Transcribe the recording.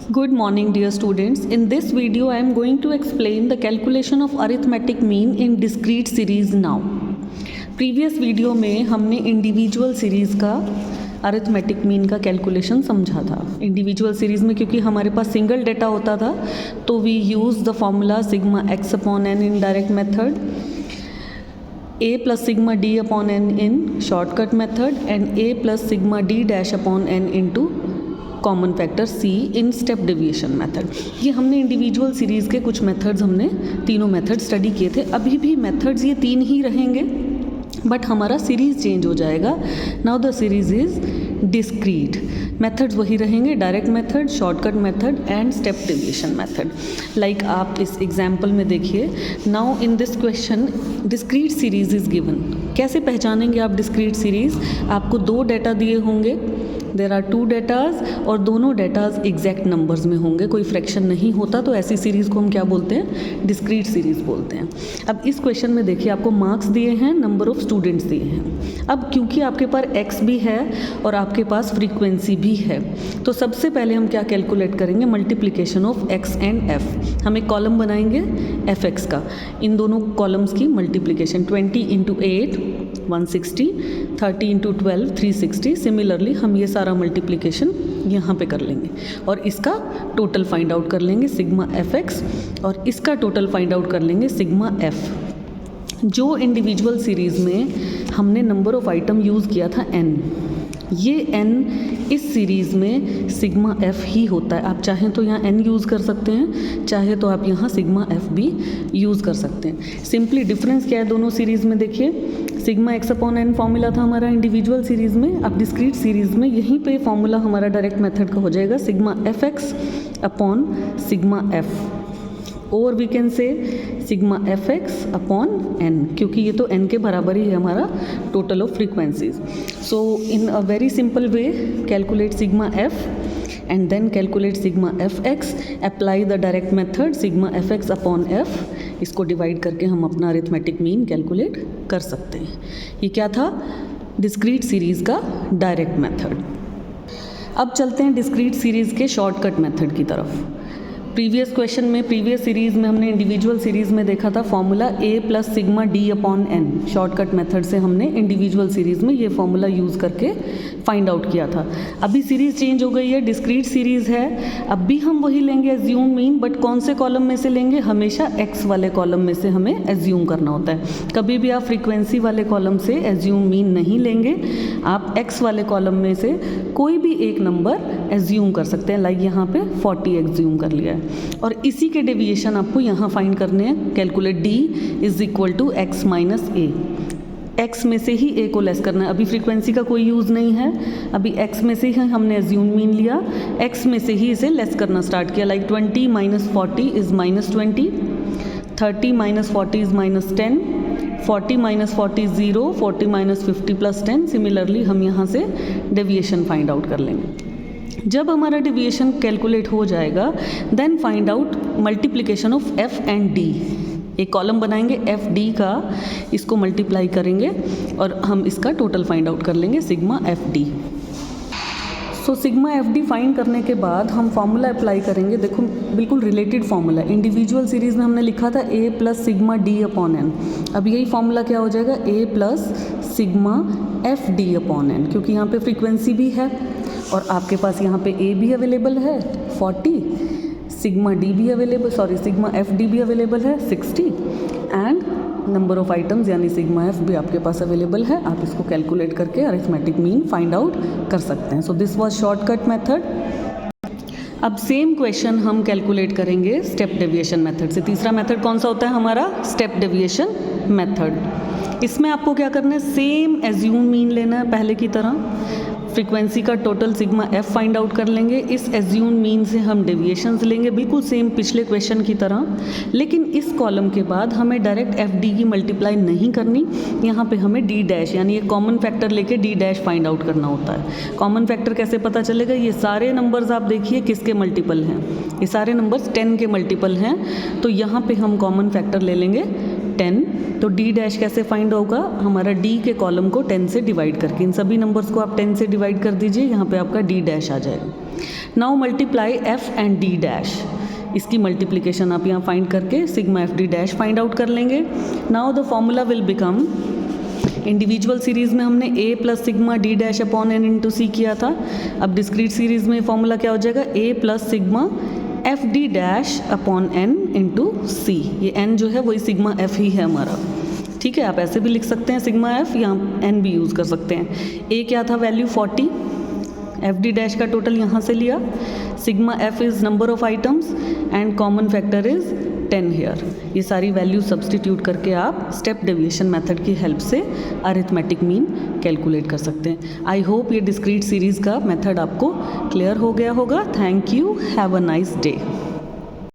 Good morning dear students. In this video I am going to explain the calculation of arithmetic mean in discrete series now. Previous video में हमने individual series का arithmetic mean का calculation समझा था. Individual series में क्योंकि हमारे पास single data होता था तो we use the formula sigma x upon N in direct method, a plus sigma d upon n in shortcut method and a plus sigma d dash upon n into common factor c in step deviation method. ये हमने individual series के कुछ methods हमने तीनों method study किए थे. अभी भी मेथड्स ये तीन ही रहेंगे बट हमारा सीरीज़ चेंज हो जाएगा. Now the series is discrete. Methods वही रहेंगे, direct method, shortcut method and step deviation method. Like आप इस एग्जाम्पल में देखिए. Now in this question discrete series is given. कैसे पहचानेंगे आप डिस्क्रीट सीरीज़? आपको दो डेटा दिए होंगे, देर आर टू डेटाज और दोनों डेटाज एग्जैक्ट नंबर्स में होंगे, कोई फ्रैक्शन नहीं होता, तो ऐसी सीरीज़ को हम क्या बोलते हैं? डिस्क्रीट सीरीज़ बोलते हैं. अब इस क्वेश्चन में देखिए आपको मार्क्स दिए हैं, नंबर ऑफ स्टूडेंट्स दिए हैं. अब क्योंकि आपके पास एक्स भी है और आपके पास फ्रीक्वेंसी भी है तो सबसे पहले हम क्या कैलकुलेट करेंगे? Multiplication of x and F. हम एक कॉलम बनाएंगे एफ एक्स का, इन दोनों कॉलम्स की मल्टीप्लिकेशन 20 इंटू 8 160, 30 इंटू 12 360. सिमिलरली हम ये सारा मल्टीप्लिकेशन यहाँ पे कर लेंगे और इसका टोटल फाइंड आउट कर लेंगे सिग्मा एफ एक्स और इसका टोटल फाइंड आउट कर लेंगे सिग्मा एफ. जो इंडिविजुअल सीरीज़ में हमने नंबर ऑफ आइटम यूज़ किया था n, ये n इस सीरीज़ में सिग्मा एफ ही होता है. आप चाहें तो यहाँ n यूज़ कर सकते हैं, चाहे तो आप यहाँ सिग्मा एफ भी यूज़ कर सकते हैं. सिंपली डिफरेंस क्या है दोनों सीरीज़ में? देखिए sigma x upon N formula था हमारा इंडिविजुअल सीरीज़ में. अब डिस्क्रीट सीरीज़ में यहीं पे फॉर्मूला हमारा डायरेक्ट मेथड का हो जाएगा sigma F X upon sigma F, और we can say sigma F X upon N, क्योंकि ये तो एन के बराबर ही है हमारा total of frequencies. So in a very simple way calculate sigma F and then calculate sigma fx, apply the direct method sigma fx upon f. इसको divide करके हम अपना अरिथमेटिक मीन कैलकुलेट कर सकते हैं. ये क्या था? डिस्क्रीट सीरीज़ का डायरेक्ट मेथड. अब चलते हैं डिस्क्रीट सीरीज़ के शॉर्टकट मेथड की तरफ. प्रीवियस क्वेश्चन में, प्रीवियस सीरीज़ में हमने इंडिविजुअल सीरीज़ में देखा था formula a plus sigma d upon n. Shortcut method से हमने इंडिविजुअल सीरीज़ में ये फॉर्मूला यूज़ करके फाइंड आउट किया था. अभी सीरीज़ चेंज हो गई है, डिस्क्रीट सीरीज़ है. अब भी हम वही लेंगे एज्यूम मीन, बट कौन से कॉलम में से लेंगे? हमेशा x वाले कॉलम में से हमें एज्यूम करना होता है. कभी भी आप फ्रीक्वेंसी वाले कॉलम से एज्यूम मीन नहीं लेंगे, आप x वाले कॉलम में से कोई भी एक नंबर एज्यूम कर सकते हैं. लाइक यहाँ पे 40 एज्यूम कर लिया है और इसी के डेविएशन आपको यहाँ फाइंड करने हैं. Calculate d is equal to x minus a. x में से ही a को लेस करना है. अभी फ्रीक्वेंसी का कोई यूज़ नहीं है, अभी x में से ही हमने एज्यूम मीन लिया, x में से ही इसे लेस करना स्टार्ट किया. Like 20 minus 40 is minus 20, 30 minus 40 is minus 10, 40 minus 40 0, 40 minus 50 plus 10. Similarly हम यहाँ से डेविएशन फाइंड आउट कर लेंगे. जब हमारा डेविएशन कैलकुलेट हो जाएगा then find out multiplication of f and d. एक कॉलम बनाएंगे एफ डी का, इसको मल्टीप्लाई करेंगे और हम इसका टोटल फाइंड आउट कर लेंगे sigma F D. So sigma F D find करने के बाद हम फार्मूला अप्लाई करेंगे. देखो बिल्कुल रिलेटेड फार्मूला. इंडिविजुअल सीरीज़ में हमने लिखा था a plus sigma D upon N. अब यही फार्मूला क्या हो जाएगा? a plus sigma F D upon N, क्योंकि यहाँ पे फ्रीक्वेंसी भी है और आपके पास यहाँ पे a भी अवेलेबल है 40, सिग्मा डी भी available, sorry sigma F D भी अवेलेबल है 60 एंड नंबर ऑफ आइटम्स यानी सिग्मा एफ भी आपके पास अवेलेबल है. आप इसको कैलकुलेट करके अरिथमेटिक मीन फाइंड आउट कर सकते हैं. So this was shortcut method. अब सेम क्वेश्चन हम कैलकुलेट करेंगे स्टेप डेविएशन मेथड से. तीसरा मेथड कौन सा होता है हमारा? Step deviation method. इसमें आपको क्या करना है? सेम एज्यूम मीन लेना है पहले की तरह. फ्रीक्वेंसी का total sigma F find out कर लेंगे. इस एज्यूम मीन से हम डेविएशंस लेंगे बिल्कुल सेम पिछले क्वेश्चन की तरह, लेकिन इस कॉलम के बाद हमें डायरेक्ट एफ डी की मल्टीप्लाई नहीं करनी. यहाँ पे हमें डी डैश यानी एक कॉमन फैक्टर लेके डी डैश फाइंड आउट करना होता है. कॉमन फैक्टर कैसे पता चलेगा? ये सारे नंबर्स आप देखिए किसके मल्टीपल हैं. ये सारे नंबर्स 10 के मल्टीपल हैं, तो यहाँ पे हम कॉमन फैक्टर ले लेंगे 10. तो डी डैश कैसे फाइंड होगा? हमारा डी के कॉलम को 10 से डिवाइड करके. इन सभी नंबर्स को आप 10 से डिवाइड कर दीजिए, यहाँ पे आपका डी डैश आ जाएगा. Now multiply F and D dash, इसकी मल्टीप्लिकेशन आप यहाँ फाइंड करके sigma F D dash find out कर लेंगे। Now the formula will become, individual series में हमने a plus sigma D dash upon N into C किया था, अब डिस्क्रीट सीरीज़ में फॉर्मूला क्या हो जाएगा, a plus sigma F D dash upon N into C. ये n जो है वही सिग्मा f ही है हमारा, ठीक है। आप ऐसे भी लिख सकते हैं सिग्मा f, या n भी यूज़ कर सकते हैं। a क्या था वैल्यू 40, एफ डी डैश का टोटल यहाँ से लिया, sigma f is number of items and common factor is 10 hair. ये सारी वैल्यू सब्सटीट्यूट करके आप स्टेप डेविएशन मेथड की हेल्प से अरिथमेटिक मीन कैलकुलेट कर सकते हैं। आई होप ये डिस्क्रीट सीरीज़ का मेथड आपको क्लियर हो गया होगा। Thank you, have a nice day.